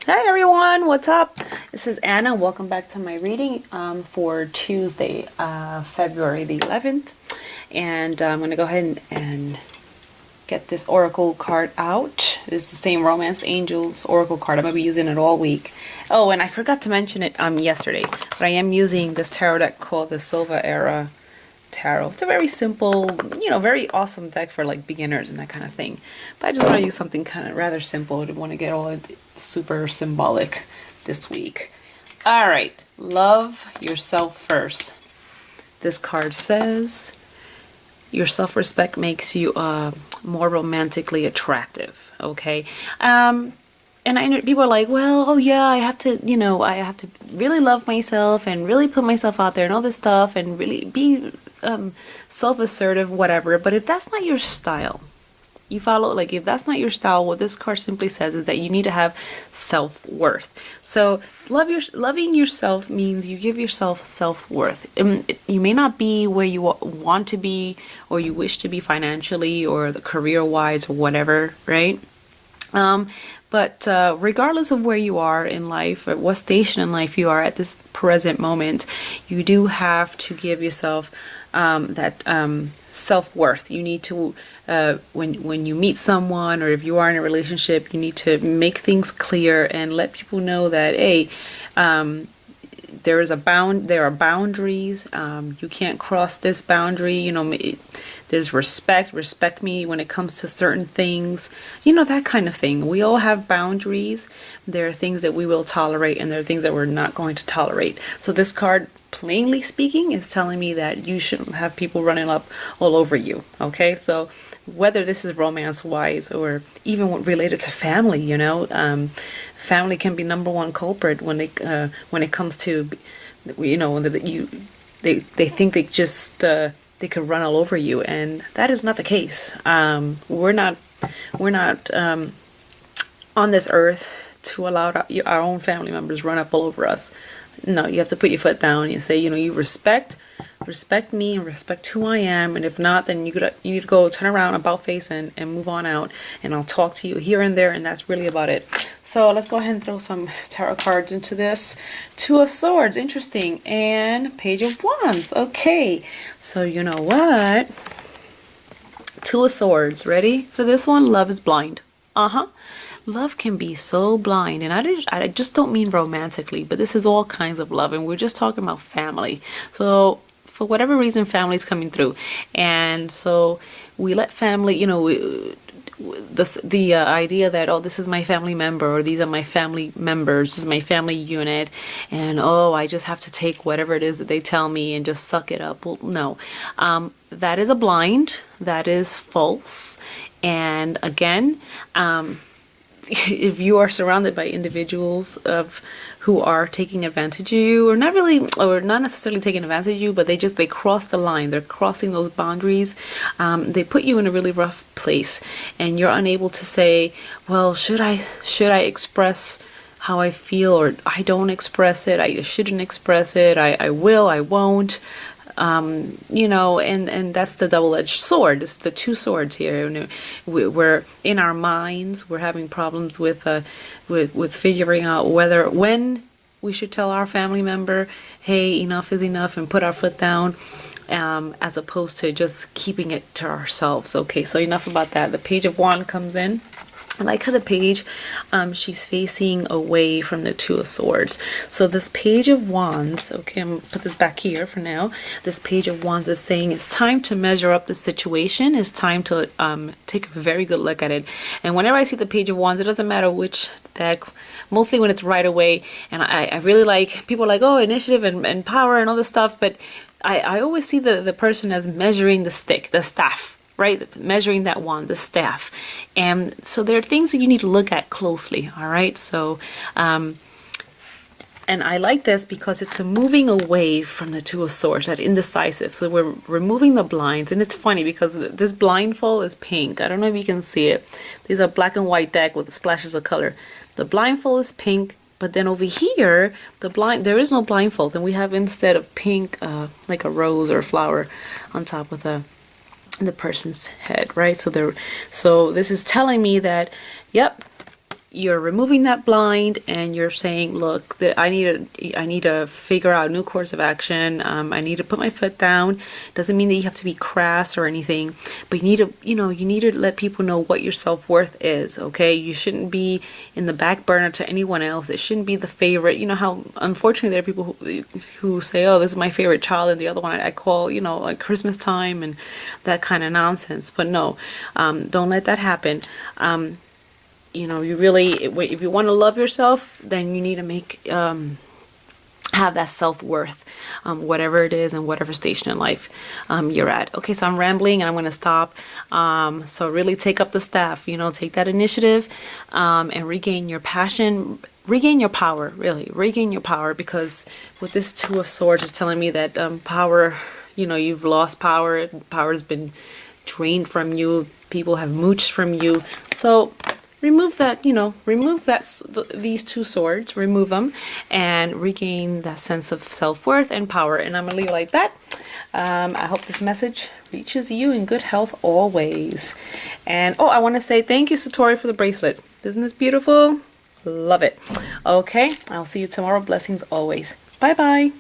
Hi everyone, what's up? This is Anna. Welcome back to my reading for Tuesday, February the 11th. And I'm going to go ahead and get this Oracle card out. It's the same Romance Angels Oracle card. I'm going to be using it all week. Oh, and I forgot to mention it yesterday, but I am using this tarot deck called the Silva Era Tarot. It's a very simple, very awesome deck for like beginners and that kind of thing. But I just want to use something kind of rather simple. I didn't want to get all super symbolic this week. All right, love yourself first. This card says your self-respect makes you more romantically attractive. Okay. And I know people are like, well, oh yeah, I have to really love myself and really put myself out there and all this stuff and really be self-assertive, whatever. But if that's not your style, if that's not your style, what this card simply says is that you need to have self-worth. So loving yourself means you give yourself self-worth. You may not be where you want to be or you wish to be financially or the career-wise or whatever, right? But regardless of where you are in life or what station in life you are at this present moment, you do have to give yourself that self-worth. You need to, when you meet someone or if you are in a relationship, you need to make things clear and let people know that, hey, there are boundaries. You can't cross this boundary. There's respect me when it comes to certain things, that kind of thing. We all have boundaries. There are things that we will tolerate and there are things that we're not going to tolerate. So this card, plainly speaking, is telling me that you shouldn't have people running up all over you. Okay, so whether this is romance wise or even related to family, family can be number one culprit when it comes to, they think they just they could run all over you, and that is not the case. We're not on this earth to allow our own family members run up all over us. No, you have to put your foot down and say, you respect me and respect who I am, and if not, then you need to go turn around, about face, and move on out, and I'll talk to you here and there, and that's really about it. So let's go ahead and throw some tarot cards into this. Two of Swords, interesting, and Page of Wands. Okay, so you know what? Two of Swords, ready for this one? Love is blind. Love can be so blind, and I just don't mean romantically, but this is all kinds of love, and we're just talking about family. So for whatever reason, family's coming through, and so we let family, the idea that, oh, this is my family member, or these are my family members, this is my family unit, and oh, I just have to take whatever it is that they tell me and just suck it up. Well, no, that is a blind, that is false, and again, if you are surrounded by individuals who are taking advantage of you, or not necessarily taking advantage of you, but they cross the line, they're crossing those boundaries, they put you in a really rough place, and you're unable to say, well, should I express how I feel, or I don't express it, I shouldn't express it, I will, I won't. And that's the double-edged sword. This is the two swords here. We're in our minds. We're having problems with figuring out when we should tell our family member, hey, enough is enough, and put our foot down, as opposed to just keeping it to ourselves. Okay, so enough about that. The Page of Wands comes in. I like how the page, she's facing away from the Two of Swords. So this Page of Wands, okay, I'm going to put this back here for now. This Page of Wands is saying it's time to measure up the situation. It's time to take a very good look at it. And whenever I see the Page of Wands, it doesn't matter which deck, mostly when it's right away. And I really like, people are like, oh, initiative and power and all this stuff. But I always see the person as measuring the stick, the staff. Right, measuring that wand, the staff. And so there are things that you need to look at closely, all right? So, and I like this because it's a moving away from the Two of Swords, that indecisive. So we're removing the blinds, and it's funny because this blindfold is pink. I don't know if you can see it. These are black and white deck with splashes of color. The blindfold is pink, but then over here, there is no blindfold, and we have instead of pink, like a rose or a flower on top of the person's head, right? So this is telling me that, yep, you're removing that blind and you're saying, look, that I need to figure out a new course of action. I need to put my foot down. Doesn't mean that you have to be crass or anything, but you need to let people know what your self-worth is. Okay, you shouldn't be in the back burner to anyone else. It shouldn't be the favorite. You know how unfortunately there are people who say, oh, this is my favorite child, and the other one I call, like Christmas time and that kind of nonsense. But no, don't let that happen. You really, if you want to love yourself, then you need to have that self-worth, whatever it is and whatever station in life you're at. Okay, so I'm rambling and I'm going to stop. So really take up the staff, take that initiative and regain your passion, regain your power, really. Regain your power, because with this Two of Swords, it's telling me that power, you've lost power. Power has been drained from you. People have mooched from you. So remove that, these two swords, remove them and regain that sense of self-worth and power. And I'm gonna leave it like that. I hope this message reaches you in good health always. And I want to say thank you, Satori, for the bracelet. Isn't this beautiful? Love it. Okay, I'll see you tomorrow. Blessings always. Bye bye.